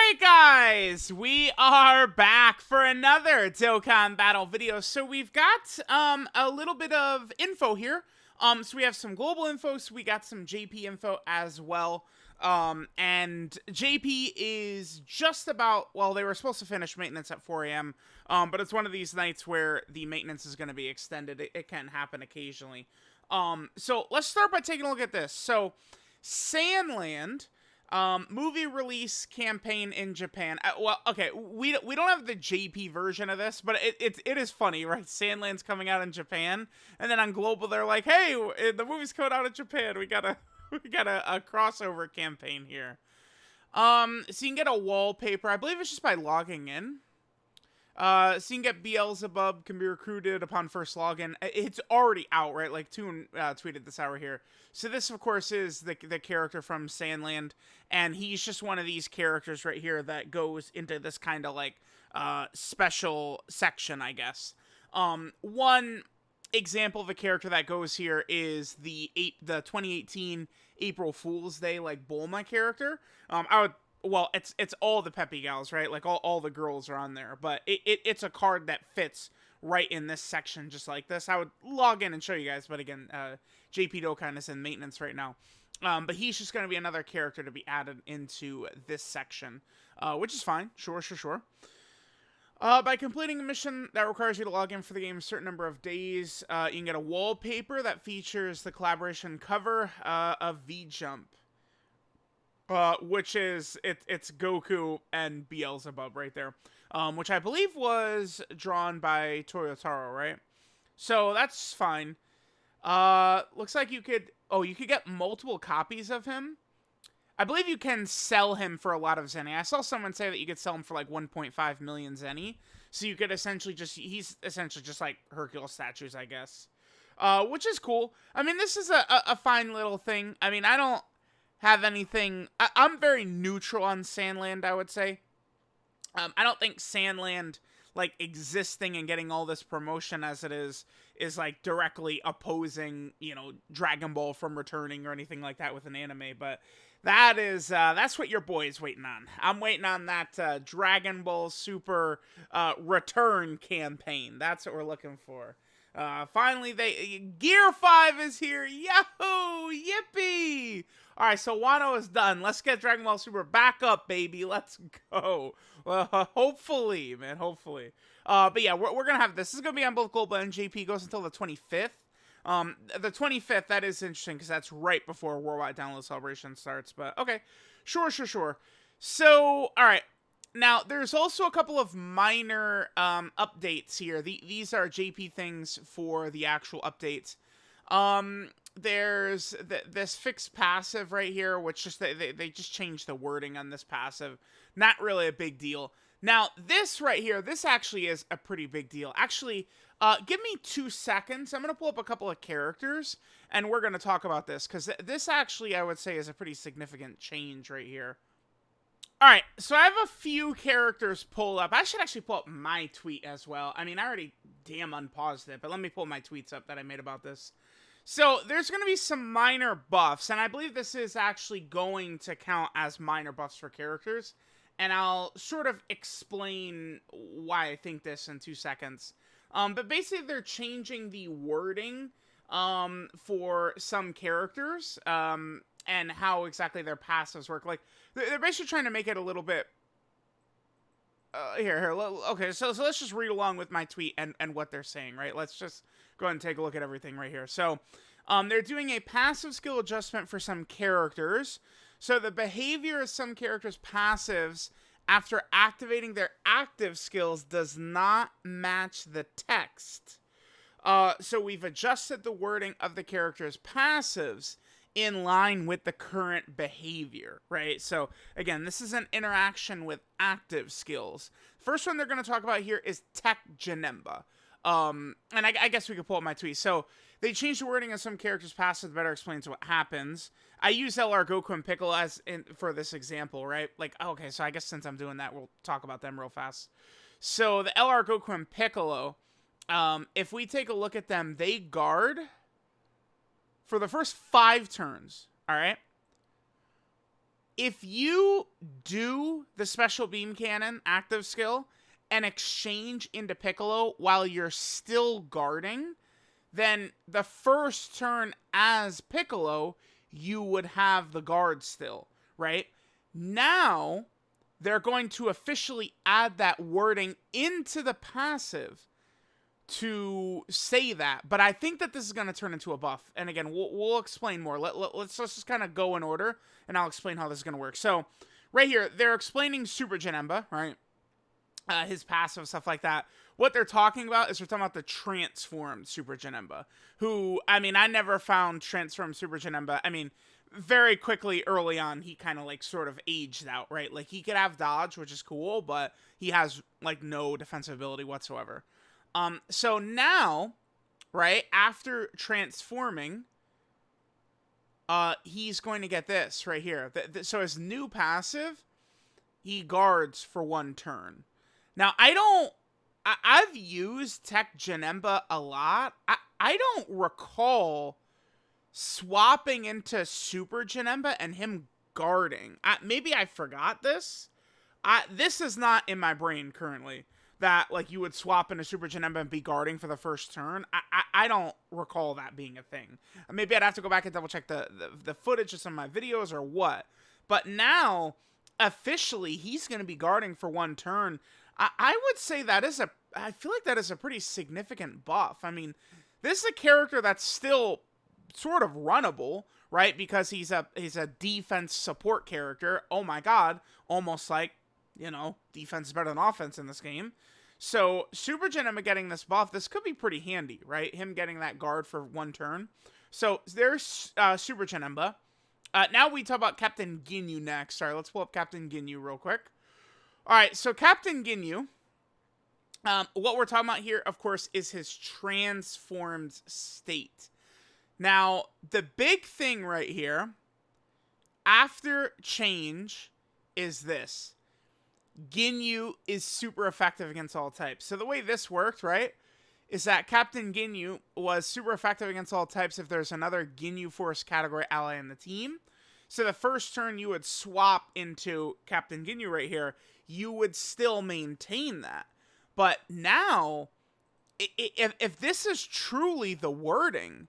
Alright guys, we are back for another Dokkan battle video. So we've got a little bit of info here. So we have some global info, so we got some JP info as well. And JP is just about, well, they were supposed to finish maintenance at 4 a.m. But it's one of these nights where the maintenance is going to be extended. It can happen occasionally. So let's start by taking a look at this. So Sandland, movie release campaign in Japan. Well, okay, we don't have the JP version of this, but it is funny, right? Sandland's coming out in Japan, and then on global they're like, hey, the movie's coming out in Japan. We got a crossover campaign here. So you can get a wallpaper. I believe it's just by logging in. So you can get Beelzebub, can be recruited upon first login. It's already out, right? Like, Toon tweeted this hour here. So this, of course, is the character from Sandland, and he's just one of these characters right here that goes into this kind of, like, special section, I guess. One example of a character that goes here is the 2018 April Fool's Day, like, Bulma character. Well, it's all the Peppy gals, right? Like, all the girls are on there. But it's a card that fits right in this section, just like this. I would log in and show you guys, but again, JP Dokkan is in maintenance right now. But he's just going to be another character to be added into this section, which is fine. Sure. By completing a mission that requires you to log in for the game a certain number of days, you can get a wallpaper that features the collaboration cover of V-Jump. Which is, it's Goku and Beelzebub right there. Which I believe was drawn by Toyotaro, right? So that's fine. Looks like you could get multiple copies of him. I believe you can sell him for a lot of zenny. I saw someone say that you could sell him for like 1.5 million zenny. So you could essentially he's essentially just like Hercule statues, I guess. Which is cool. I mean, this is a fine little thing. I mean, I don't have anything. I'm very neutral on Sandland, I would say. I don't think Sandland, like, existing and getting all this promotion as it is like directly opposing, you know, Dragon Ball from returning or anything like that with an anime. But that is that's what your boy is waiting on. I'm waiting on that Dragon Ball Super return campaign. That's what we're looking for. Finally, Gear 5 is here. Yahoo! Yippee! Alright, so Wano is done. Let's get Dragon Ball Super back up, baby. Let's go. Hopefully, man. Hopefully. But yeah, we're going to have this. This is going to be on both Global and JP. Goes until the 25th. The 25th, that is interesting because that's right before Worldwide Download Celebration starts. But, okay. Sure. So, alright. Now, there's also a couple of minor updates here. These are JP things for the actual updates. There's this fixed passive right here, which just they just changed the wording on this passive. Not really a big deal. Now, this right here, this actually is a pretty big deal. Actually, give me 2 seconds. I'm going to pull up a couple of characters, and we're going to talk about this, because this actually, I would say, is a pretty significant change right here. Alright, so I have a few characters pulled up. I should actually pull up my tweet as well. I mean, I already damn unpaused it, but let me pull my tweets up that I made about this. So, there's going to be some minor buffs, and I believe this is actually going to count as minor buffs for characters. And I'll sort of explain why I think this in 2 seconds. But basically, they're changing the wording for some characters, and how exactly their passives work. Like, they're basically trying to make it a little bit... Here. Okay, so let's just read along with my tweet and what they're saying, right? Let's just go ahead and take a look at everything right here. So, they're doing a passive skill adjustment for some characters. So, the behavior of some characters' passives after activating their active skills does not match the text. So, we've adjusted the wording of the character's passives in line with the current behavior, right? So, again, this is an interaction with active skills. First one they're going to talk about here is Tech Janemba. And I guess we could pull up my tweet. So, they changed the wording of some characters' passive that better explains what happens. I use LR Goku and Piccolo for this example, right? Like, okay, so I guess since I'm doing that, we'll talk about them real fast. So, the LR Goku and Piccolo, if we take a look at them, they guard for the first 5 turns, all right? if you do the special beam cannon active skill and exchange into Piccolo while you're still guarding, then the first turn as Piccolo, you would have the guard still, right? Now, they're going to officially add that wording into the passive to say that. But I think that this is going to turn into a buff. And again, we'll explain more. Let's just kind of go in order, and I'll explain how this is going to work. So, right here, they're explaining Super Janemba, right? His passive, stuff like that. What they're talking about is they're talking about the transformed Super Janemba, who, I mean, I never found transformed Super Janemba. I mean, very quickly early on, he kind of like sort of aged out, right? Like, he could have dodge, which is cool, but he has like no defensive ability whatsoever. So now, right, after transforming, he's going to get this right here. So his new passive, he guards for 1 turn. Now, I've used Tech Janemba a lot. I don't recall swapping into Super Janemba and him guarding. Maybe I forgot this. This is not in my brain currently, that like you would swap into Super Janemba and be guarding for the first turn. I don't recall that being a thing. Maybe I'd have to go back and double check the footage of some of my videos or what. But now, officially, he's going to be guarding for 1 turn. I would say I feel like that is a pretty significant buff. I mean, this is a character that's still sort of runnable, right? Because he's a defense support character. Oh my god, almost like, you know, defense is better than offense in this game. So, Super Janemba getting this buff, this could be pretty handy, right? Him getting that guard for 1 turn. So, there's Super Janemba. Now we talk about Captain Ginyu next. Sorry, let's pull up Captain Ginyu real quick. Alright, so Captain Ginyu, what we're talking about here, of course, is his transformed state. Now, the big thing right here, after change, is this. Ginyu is super effective against all types. So the way this worked, right, is that Captain Ginyu was super effective against all types if there's another Ginyu Force category ally in the team. So the first turn you would swap into Captain Ginyu right here, you would still maintain that. But now, if this is truly the wording,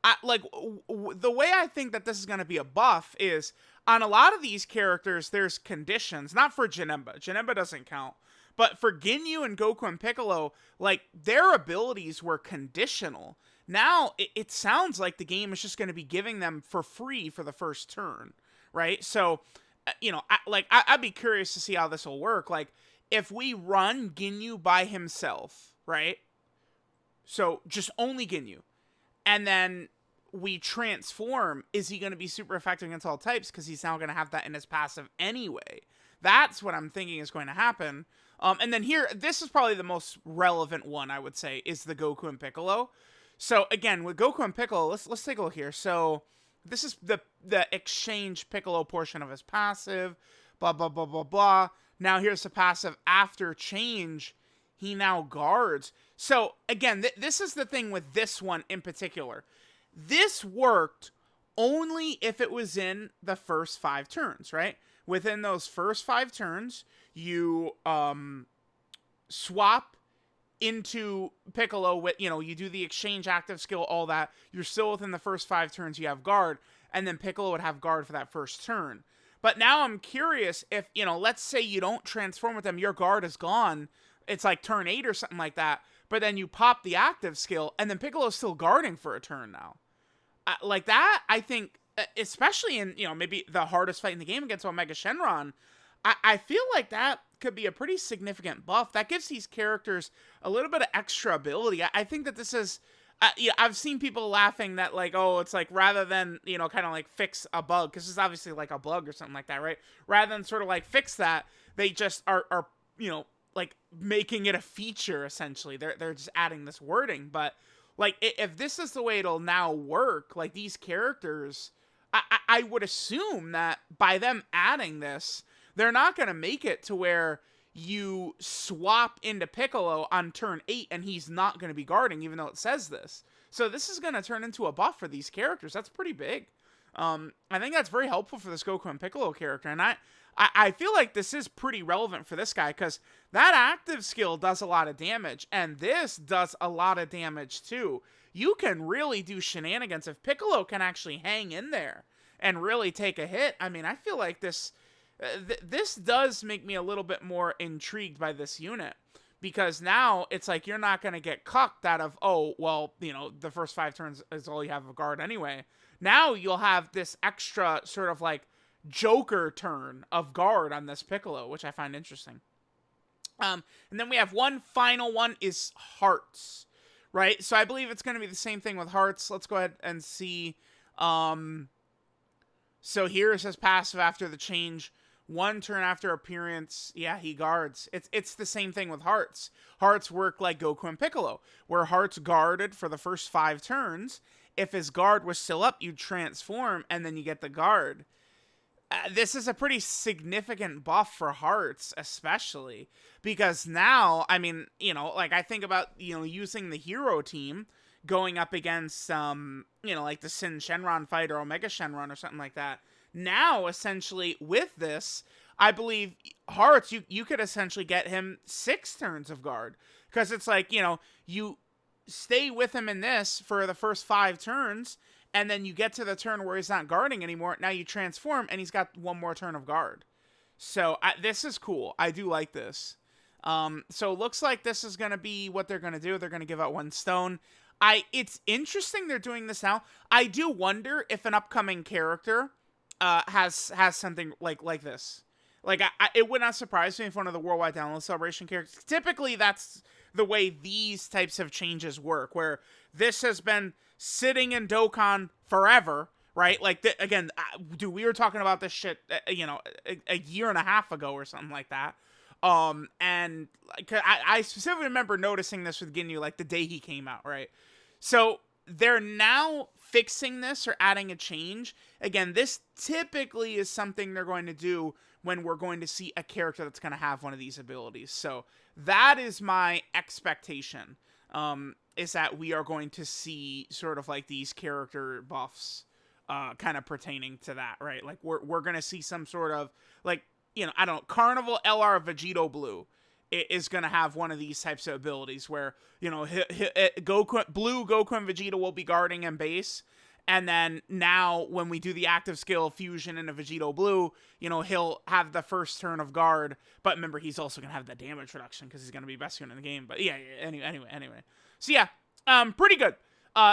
the way I think that this is going to be a buff is, on a lot of these characters, there's conditions. Not for Janemba. Janemba doesn't count. But for Ginyu and Goku and Piccolo, like, their abilities were conditional. Now, it sounds like the game is just going to be giving them for free for the first turn, right? So, you know, I'd be curious to see how this will work. Like, if we run Ginyu by himself, right? So, just only Ginyu. And then we transform, is he going to be super effective against all types? Because he's now going to have that in his passive anyway. That's what I'm thinking is going to happen. And then here, this is probably the most relevant one, I would say, is the Goku and Piccolo. So again, with Goku and Piccolo, let's take a look here. So this is the exchange Piccolo portion of his passive, blah, blah, blah, blah, blah. Now here's the passive after change. He now guards. So again, this is the thing with this one in particular. This worked only if it was in the first 5 turns, right? Within those first 5 turns, you swap into Piccolo with, you know, you do the exchange active skill, all that. You're still within the first 5 turns, you have guard, and then Piccolo would have guard for that first turn. But now I'm curious if, you know, let's say you don't transform with them, your guard is gone. It's like turn 8 or something like that. But then you pop the active skill, and then Piccolo's still guarding for a turn now. Like that, I think, especially in, you know, maybe the hardest fight in the game against Omega Shenron, I feel like that could be a pretty significant buff. That gives these characters a little bit of extra ability. I think that this is, yeah, I've seen people laughing that, like, oh, it's like, rather than, you know, kind of like fix a bug, because it's obviously like a bug or something like that, right? Rather than sort of like fix that, they just are you know, like making it a feature, essentially. They're just adding this wording. But like, if this is the way it'll now work, like, these characters, I would assume that by them adding this, they're not going to make it to where you swap into Piccolo on turn 8 and he's not going to be guarding, even though it says this. So this is going to turn into a buff for these characters. That's pretty big. I think that's very helpful for this Goku and Piccolo character, and I feel like this is pretty relevant for this guy, because that active skill does a lot of damage, and this does a lot of damage too. You can really do shenanigans if Piccolo can actually hang in there and really take a hit. I mean, I feel like this does make me a little bit more intrigued by this unit, because now it's like you're not going to get cucked out of, oh, well, you know, the first 5 turns is all you have of guard anyway. Now you'll have this extra sort of like Joker turn of guard on this Piccolo, which I find interesting. And then we have one final one is Hearts, right? So I believe it's going to be the same thing with Hearts. Let's go ahead and see. So here it says passive after the change. 1 turn after appearance, yeah, he guards. It's the same thing with Hearts. Hearts work like Goku and Piccolo, where Hearts guarded for the first 5 turns. If his guard was still up, you'd transform, and then you get the guard. This is a pretty significant buff for Hearts, especially, because now, I mean, you know, like, I think about, you know, using the hero team, going up against, you know, like the Sin Shenron fight or Omega Shenron or something like that. Now, essentially, with this, I believe Hearts, you could essentially get him 6 turns of guard. Because it's like, you know, you stay with him in this for the first 5 turns, and then you get to the turn where he's not guarding anymore. Now you transform, and he's got 1 more turn of guard. So, this is cool. I do like this. So, it looks like this is going to be what they're going to do. They're going to give out 1 stone. It's interesting they're doing this now. I do wonder if an upcoming character has something like this. Like, it would not surprise me if one of the Worldwide Download Celebration characters... Typically, that's the way these types of changes work, where this has been sitting in Dokkan forever, right? Like, again, dude, we were talking about this shit, you know, a year and a half ago or something like that. And like, I specifically remember noticing this with Ginyu, like, the day he came out, right? So they're now fixing this or adding a change. Again, this typically is something they're going to do when we're going to see a character that's going to have one of these abilities. So that is my expectation, is that we are going to see sort of like these character buffs kind of pertaining to that, right? Like, we're going to see some sort of, like, you know, I don't know, Carnival LR Vegito Blue is going to have one of these types of abilities where, you know, Blue Goku and Vegeta will be guarding in base. And then now when we do the active skill fusion into Vegito Blue, you know, he'll have the first turn of guard. But remember, he's also going to have the damage reduction because he's going to be best unit in the game. But yeah, anyway. So yeah, pretty good.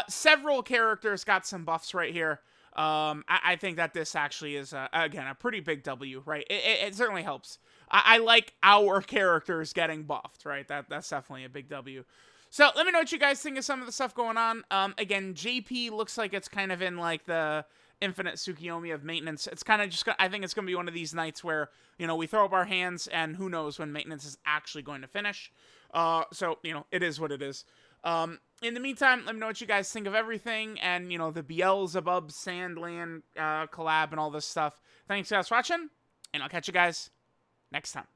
Several characters got some buffs right here. I think that this actually is, again, a pretty big W, right? It certainly helps. I like our characters getting buffed, right? That's definitely a big W. So let me know what you guys think of some of the stuff going on. Again, JP looks like it's kind of in like the Infinite Tsukiyomi of maintenance. It's kind of just, I think it's going to be one of these nights where, you know, we throw up our hands and who knows when maintenance is actually going to finish. So, you know, it is what it is. In the meantime, let me know what you guys think of everything and, you know, the Beelzebub Sandland collab and all this stuff. Thanks guys for watching, and I'll catch you guys next time.